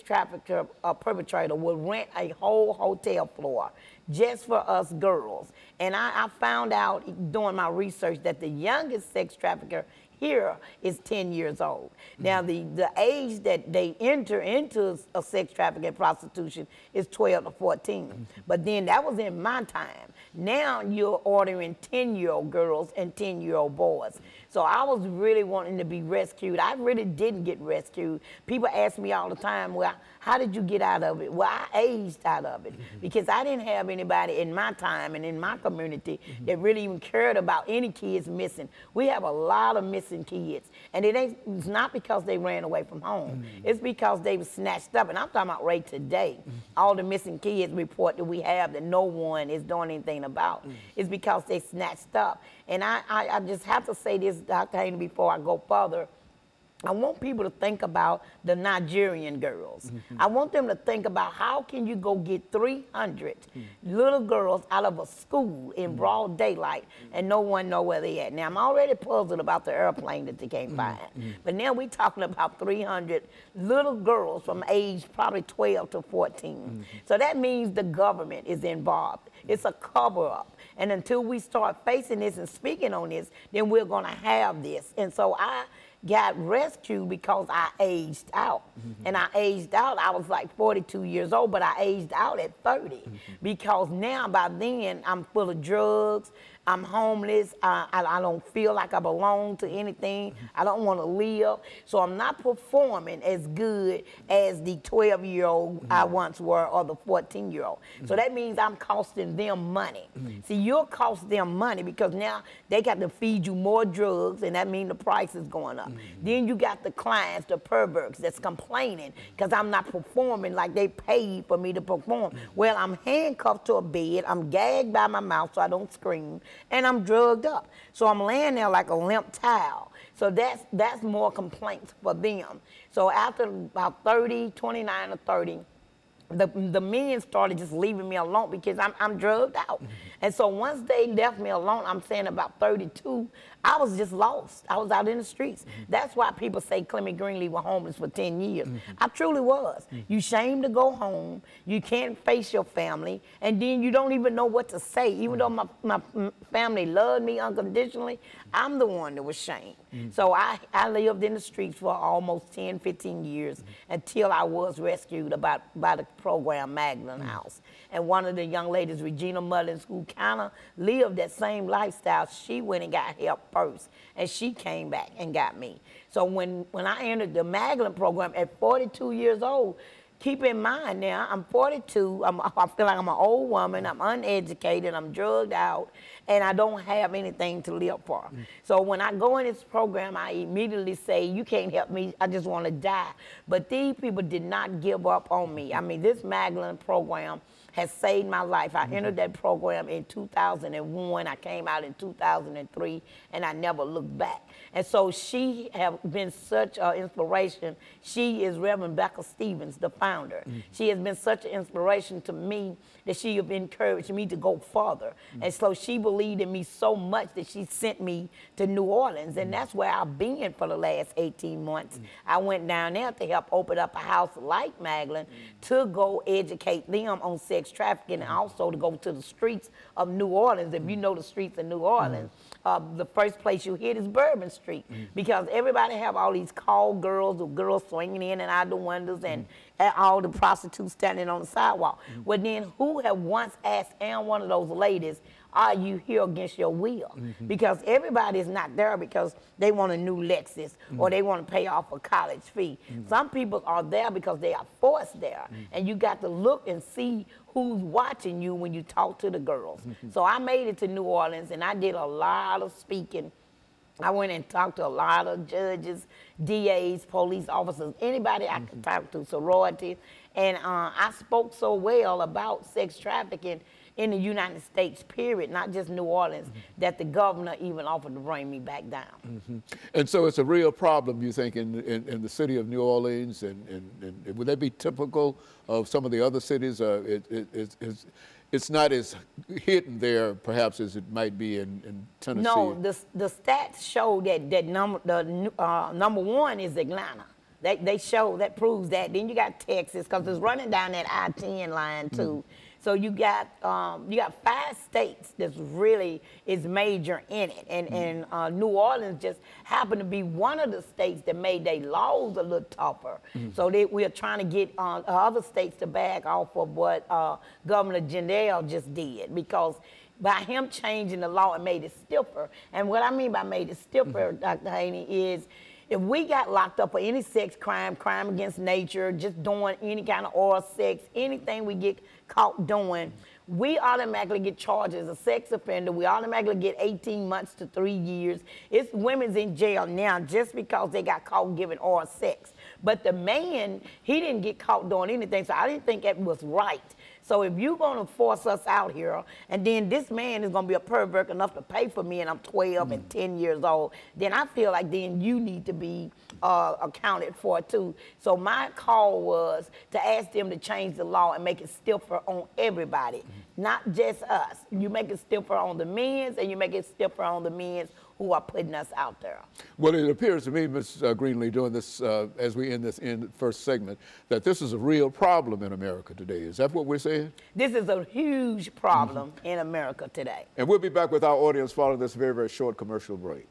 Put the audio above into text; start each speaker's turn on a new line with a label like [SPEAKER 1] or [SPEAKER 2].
[SPEAKER 1] trafficker perpetrator would rent a whole hotel floor just for us girls. And I found out doing my research that the youngest sex trafficker here is 10 years old. Now, the age that they enter into a sex trafficking and prostitution is 12 to 14. But then that was in my time. Now you're ordering 10-year-old girls and 10-year-old boys. So I was really wanting to be rescued. I really didn't get rescued. People ask me all the time, well, how did you get out of it? Well, I aged out of it because I didn't have anybody in my time and in my community that really even cared about any kids missing. We have a lot of missing kids, and it's not because they ran away from home. It's because they were snatched up, and I'm talking about right today. All the missing kids report that we have that no one is doing anything about. It's because they snatched up. And I just have to say this, Dr. Haney, before I go further. I want people to think about the Nigerian girls. I want them to think about how can you go get 300 little girls out of a school in broad daylight and no one know where they at. Now, I'm already puzzled about the airplane that they can't find. But now we're talking about 300 little girls from age probably 12 to 14. So that means the government is involved. It's a cover-up. And until we start facing this and speaking on this, then we're going to have this. And so I got rescued because I aged out. And I aged out, I was like 42 years old, but I aged out at 30 because now by then I'm full of drugs, I'm homeless, I don't feel like I belong to anything, I don't want to live, so I'm not performing as good as the 12-year-old I once were or the 14-year-old. So that means I'm costing them money. See, you'll cost them money because now they got to feed you more drugs, and that means the price is going up. Then you got the clients, the perverts that's complaining because I'm not performing like they paid for me to perform. Well, I'm handcuffed to a bed, I'm gagged by my mouth so I don't scream, and I'm drugged up. So I'm laying there like a limp towel. So that's more complaints for them. So after about 29 or 30, the men started just leaving me alone because I'm drugged out. And so once they left me alone, I'm saying about 32, I was just lost. I was out in the streets. That's why people say Clement Greenlee was homeless for 10 years. I truly was. You shame to go home, you can't face your family, and then you don't even know what to say. Even though my family loved me unconditionally, I'm the one that was shamed. So I lived in the streets for almost 10, 15 years until I was rescued by the program Magdalene House. And one of the young ladies, Regina Mullins, who kind of lived that same lifestyle, she went and got help first, and she came back and got me. So when I entered the Magdalene program at 42 years old, keep in mind now, I'm 42, I feel like I'm an old woman, I'm uneducated, I'm drugged out, and I don't have anything to live for. So when I go in this program, I immediately say, you can't help me, I just want to die. But these people did not give up on me. I mean, this Magdalene program has saved my life. I entered that program in 2001, I came out in 2003, and I never looked back. And so she has been such an inspiration. She is Reverend Becca Stevens, the founder. She has been such an inspiration to me that she has encouraged me to go further. And so she believed in me so much that she sent me to New Orleans, and that's where I've been for the last 18 months. I went down there to help open up a house like Magdalene to go educate them on sex trafficking and also to go to the streets of New Orleans. If you know the streets of New Orleans, the first place you hit is Bourbon Street because everybody have all these call girls or girls swinging in and out the windows and all the prostitutes standing on the sidewalk. Well, then who have once asked one of those ladies, are you here against your will? Because everybody is not there because they want a new Lexus or they want to pay off a college fee. Some people are there because they are forced there. And you got to look and see who's watching you when you talk to the girls. So I made it to New Orleans and I did a lot of speaking. I went and talked to a lot of judges, DAs, police officers, anybody I could talk to, sororities. And I spoke so well about sex trafficking in the United States, period, not just New Orleans, that the governor even offered to bring me back down.
[SPEAKER 2] And so it's a real problem, you think, in the city of New Orleans, and would that be typical of some of the other cities? It's not as hidden there, perhaps, as it might be in Tennessee.
[SPEAKER 1] No, the stats show that number one is Atlanta. They show, that proves that. Then you got Texas, because it's running down that I-10 line too. So you got 5 states that's really is major in it, and New Orleans just happened to be one of the states that made their laws a little tougher. So we are trying to get other states to back off of what Governor Jindal just did, because by him changing the law, it made it stiffer. And what I mean by made it stiffer, Dr. Haney, is if we got locked up for any sex crime, crime against nature, just doing any kind of oral sex, anything we get caught doing, we automatically get charged as a sex offender. We automatically get 18 months to 3 years. It's women's in jail now just because they got caught giving oral sex. But the man, he didn't get caught doing anything, so I didn't think that was right. So if you're going to force us out here, and then this man is going to be a pervert enough to pay for me, and I'm 12 and 10 years old, then I feel like then you need to be accounted for too. So my call was to ask them to change the law and make it stiffer on everybody, not just us. You make it stiffer on the men's, and you make it stiffer on the men's who are putting us out there.
[SPEAKER 2] Well, it appears to me, Ms. Greenlee, doing this as we end this first segment, that this is a real problem in America today. Is that what we're saying?
[SPEAKER 1] This is a huge problem in America today.
[SPEAKER 2] And we'll be back with our audience following this very, very short commercial break.